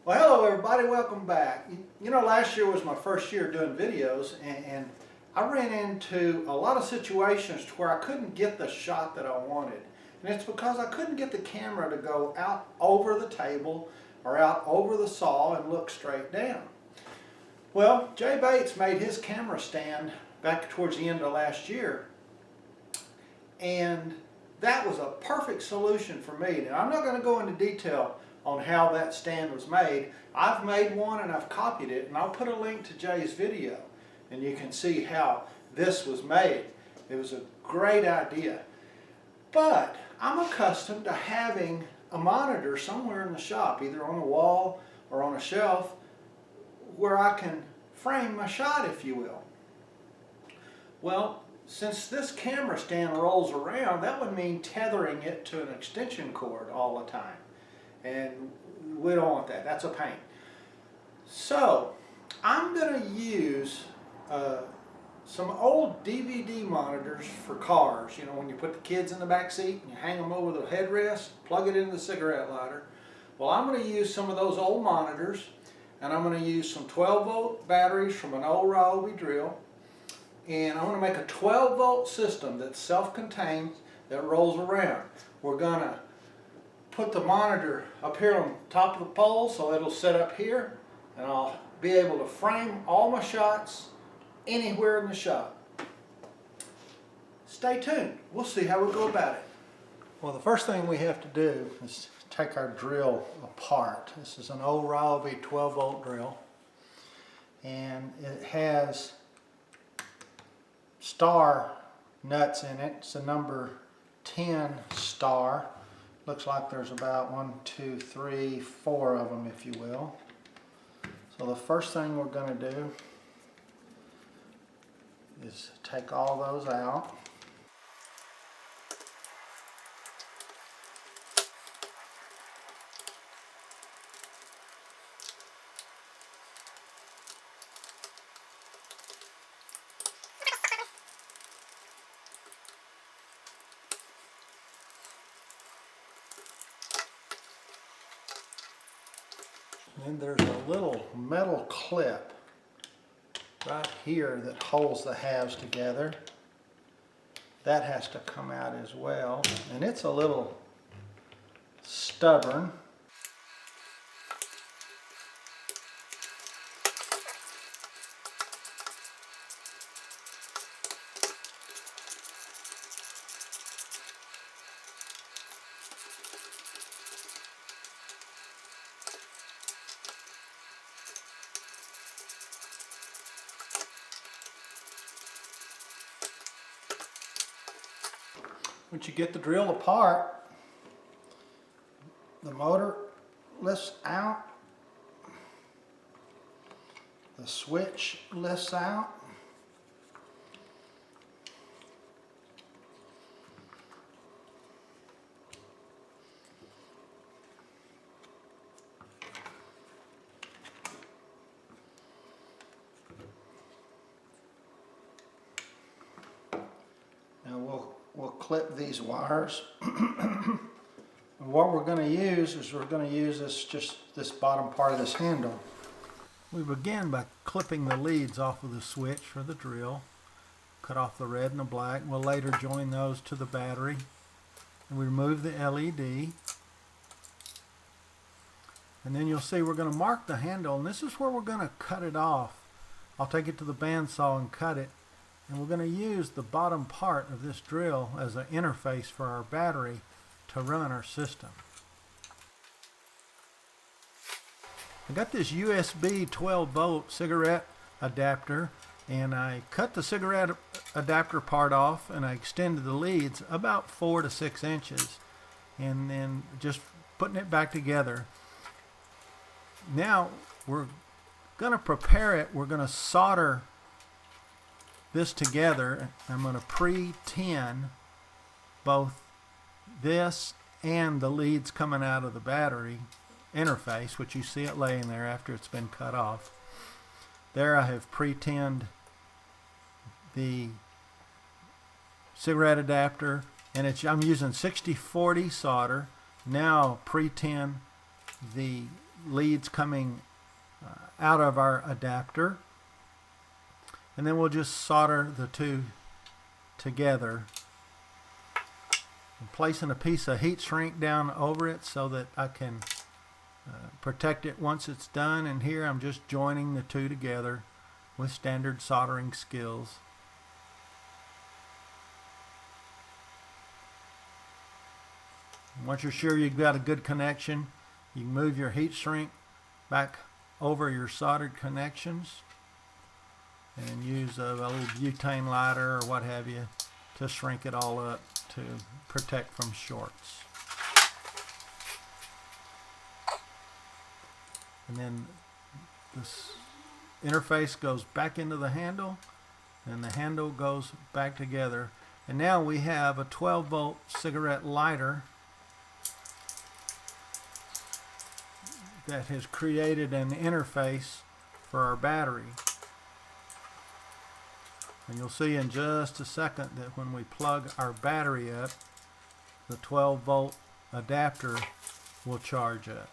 Well, hello everybody, welcome back. You know, last year was my first year doing videos, and I ran into a lot of situations where I couldn't get the shot that I wanted. And it's because I couldn't get the camera to go out over the table or out over the saw and look straight down. Well, Jay Bates made his camera stand back towards the end of last year, and that was a perfect solution for me. Now, I'm not going to go into detail on how that stand was made. I've made one and I've copied it, and I'll put a link to Jay's video and you can see how this was made. It was a great idea. But I'm accustomed to having a monitor somewhere in the shop, either on a wall or on a shelf, where I can frame my shot, if you will. Well, since this camera stand rolls around, that would mean tethering it to an extension cord all the time. And we don't want that. That's a pain. So I'm going to use some old DVD monitors for cars. You know, when you put the kids in the back seat and you hang them over the headrest, plug it into the cigarette lighter. Well, I'm going to use some of those old monitors, and I'm going to use some 12-volt batteries from an old Ryobi drill. And I'm going to make a 12-volt system that's self-contained, that rolls around. We're going to put the monitor up here on top of the pole so it'll sit up here, and I'll be able to frame all my shots anywhere in the shop. Stay tuned. We'll see how we go about it. Well, the first thing we have to do is take our drill apart. This is an old Ryobi 12-volt drill, and it has star nuts in it. It's a number 10 star. Looks like there's about 1, 2, 3, 4 of them, if you will. So the first thing we're going to do is take all those out. And there's a little metal clip right here that holds the halves together. That has to come out as well, and it's a little stubborn. Once you get the drill apart, the motor lifts out, the switch lifts out, we'll clip these wires. And what we're going to use is this bottom part of this handle. We begin by clipping the leads off of the switch for the drill. Cut off the red and the black. We'll later join those to the battery. And we remove the LED. And then you'll see we're going to mark the handle, and this is where we're going to cut it off. I'll take it to the bandsaw and cut it. And we're going to use the bottom part of this drill as an interface for our battery to run our system. I got this USB 12-volt cigarette adapter, and I cut the cigarette adapter part off, and I extended the leads about 4 to 6 inches, and then just putting it back together. Now we're going to prepare it. We're going to solder this together. I'm going to pre-tin both this and the leads coming out of the battery interface, which you see it laying there after it's been cut off. There I have pre-tinned the cigarette adapter, and I'm using 60-40 solder. Now pre-tin the leads coming out of our adapter. And then we'll just solder the two together. I'm placing a piece of heat shrink down over it so that I can protect it once it's done. And here I'm just joining the two together with standard soldering skills. Once you're sure you've got a good connection, you can move your heat shrink back over your soldered connections and use a little butane lighter or what have you to shrink it all up to protect from shorts. And then this interface goes back into the handle and the handle goes back together. And now we have a 12-volt cigarette lighter that has created an interface for our battery. And you'll see in just a second that when we plug our battery up, the 12-volt adapter will charge up.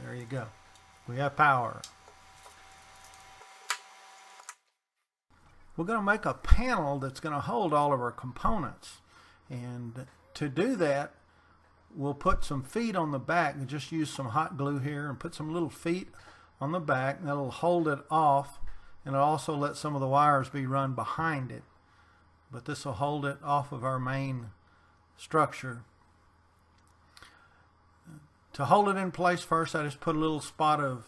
There you go. We have power. We're going to make a panel that's going to hold all of our components. And to do that, we'll put some feet on the back and just use some hot glue here and put some little feet on the back. That'll hold it off, and it'll also let some of the wires be run behind it. But this will hold it off of our main structure. To hold it in place first, I just put a little spot of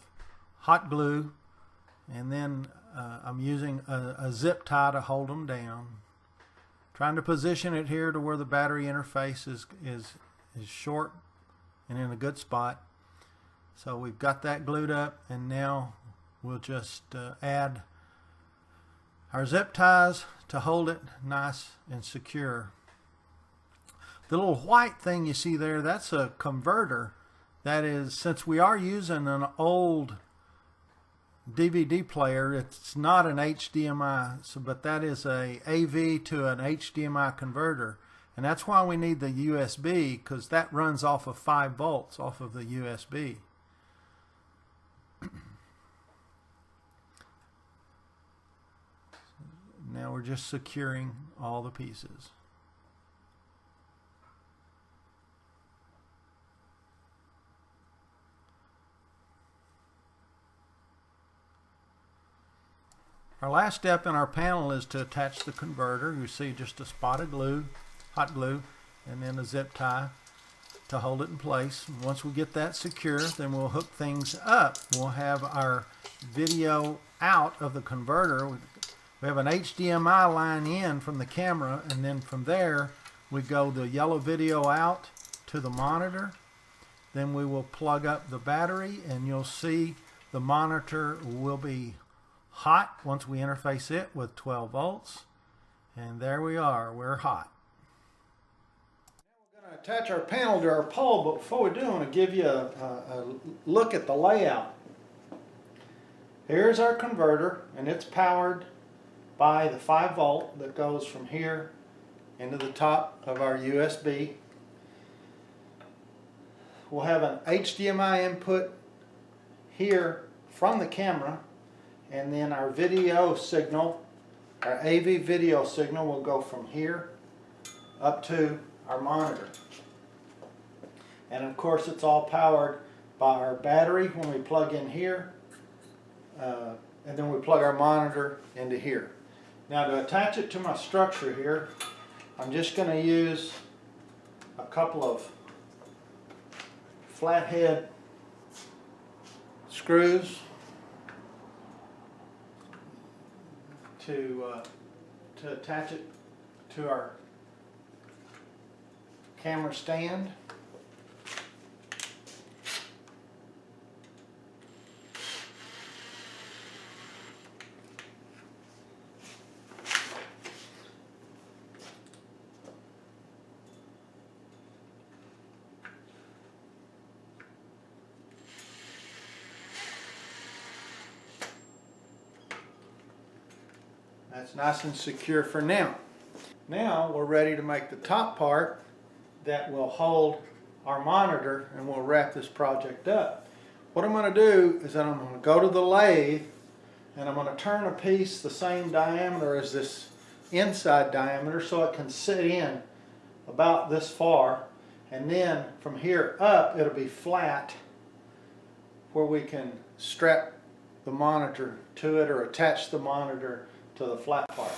hot glue, and then I'm using a zip tie to hold them down. Trying to position it here to where the battery interface is short and in a good spot. So we've got that glued up, and now we'll just add our zip ties to hold it nice and secure. The little white thing you see there, that's a converter. That is, since we are using an old DVD player, it's not an HDMI, but that is a AV to an HDMI converter. And that's why we need the USB, because that runs off of 5 volts off of the USB. Now we're just securing all the pieces. Our last step in our panel is to attach the converter. You see just a spot of glue, hot glue, and then a zip tie to hold it in place. And once we get that secure, then we'll hook things up. We'll have our video out of the converter. We have an HDMI line in from the camera, and then from there we go the yellow video out to the monitor. Then we will plug up the battery, and you'll see the monitor will be hot once we interface it with 12 volts. And there we are, we're hot. Now we're going to attach our panel to our pole, but before we do, I want to give you a look at the layout. Here's our converter, and it's powered by the 5 volt that goes from here into the top of our USB. We'll have an HDMI input here from the camera, and then our video signal, our AV video signal, will go from here up to our monitor. And of course it's all powered by our battery when we plug in here, and then we plug our monitor into here. Now to attach it to my structure here, I'm just going to use a couple of flathead screws to attach it to our camera stand. That's nice and secure for now. Now we're ready to make the top part that will hold our monitor, and we'll wrap this project up. What I'm going to do is that I'm going to go to the lathe and I'm going to turn a piece the same diameter as this inside diameter so it can sit in about this far, and then from here up it'll be flat where we can strap the monitor to it or attach the monitor to the flat part.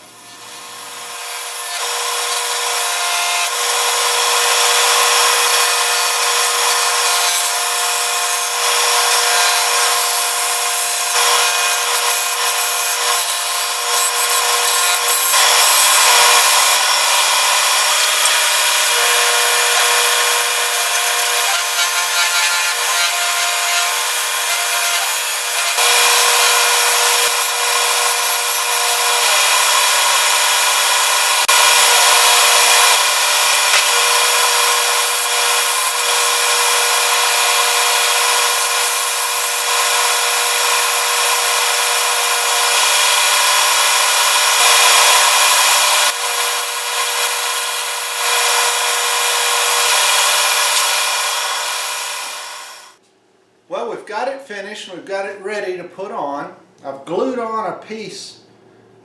Well, we've got it finished, we've got it ready to put on. I've glued on a piece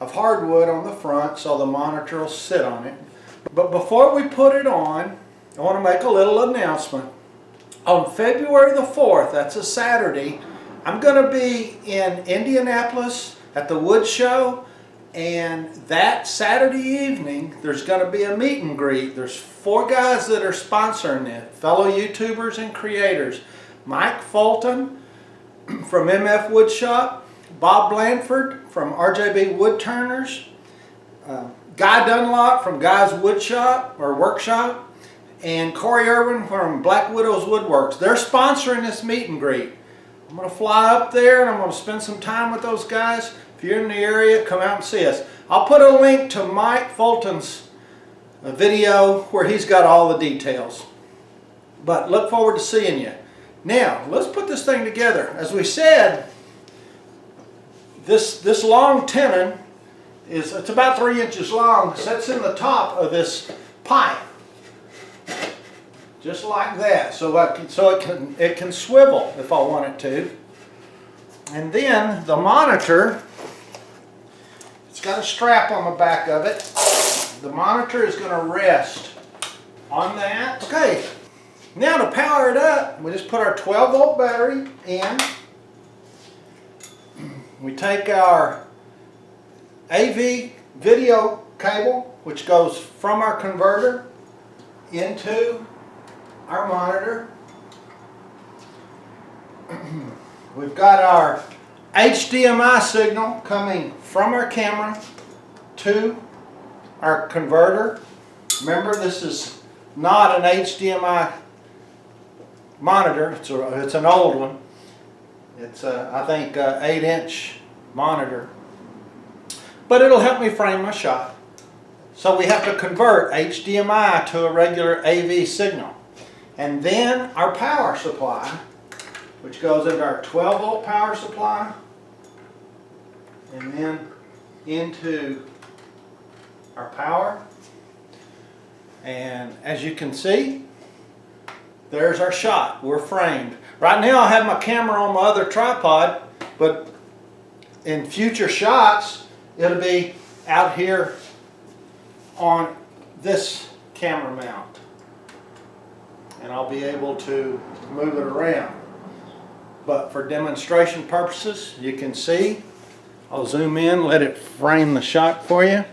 of hardwood on the front so the monitor will sit on it. But before we put it on, I want to make a little announcement. On February the 4th, that's a Saturday, I'm going to be in Indianapolis at the Wood Show, and that Saturday evening there's going to be a meet and greet. There's 4 guys that are sponsoring it, fellow YouTubers and creators. Mike Fulton from MF Woodshop, Bob Blanford from RJB Woodturners, Guy Dunlop from Guy's Woodshop or Workshop, and Corey Irwin from Black Widows Woodworks. They're sponsoring this meet and greet. I'm going to fly up there and I'm going to spend some time with those guys. If you're in the area, come out and see us. I'll put a link to Mike Fulton's video where he's got all the details. But look forward to seeing you. Now, let's put this thing together. As we said, this long tenon it's about 3 inches long, sits in the top of this pipe. Just like that. So it can swivel if I want it to. And then the monitor, it's got a strap on the back of it. The monitor is going to rest on that. Okay. Now to power it up, we just put our 12-volt battery in. We take our AV video cable, which goes from our converter into our monitor. We've got our HDMI signal coming from our camera to our converter. Remember, this is not an HDMI monitor. It's an old one. It's I think 8-inch monitor, but it'll help me frame my shot. So we have to convert HDMI to a regular AV signal, and then our power supply, which goes into our 12-volt power supply, and then into our power. And as you can see, there's our shot. We're framed. Right now I have my camera on my other tripod, but in future shots it'll be out here on this camera mount, and I'll be able to move it around. But for demonstration purposes, you can see, I'll zoom in, let it frame the shot for you.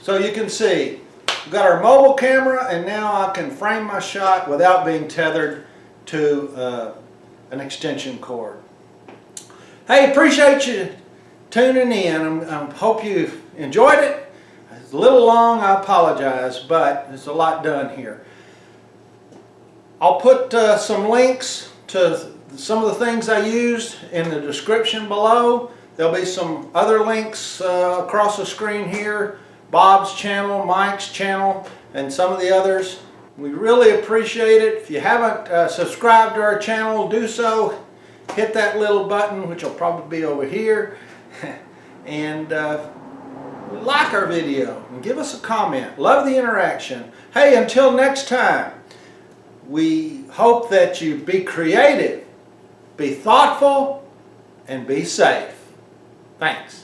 So you can see, we've got our mobile camera, and now I can frame my shot without being tethered to an extension cord. Hey, appreciate you tuning in. I hope you enjoyed it. It's a little long, I apologize, but there's a lot done here. I'll put some links to some of the things I used in the description below. There'll be some other links across the screen here Bob's channel, Mike's channel, and some of the others. We really appreciate it. If you haven't subscribed to our channel, do so. Hit that little button, which will probably be over here, and like our video and give us a comment. Love the interaction. Hey, until next time, we hope that you be creative, be thoughtful, and be safe. Thanks.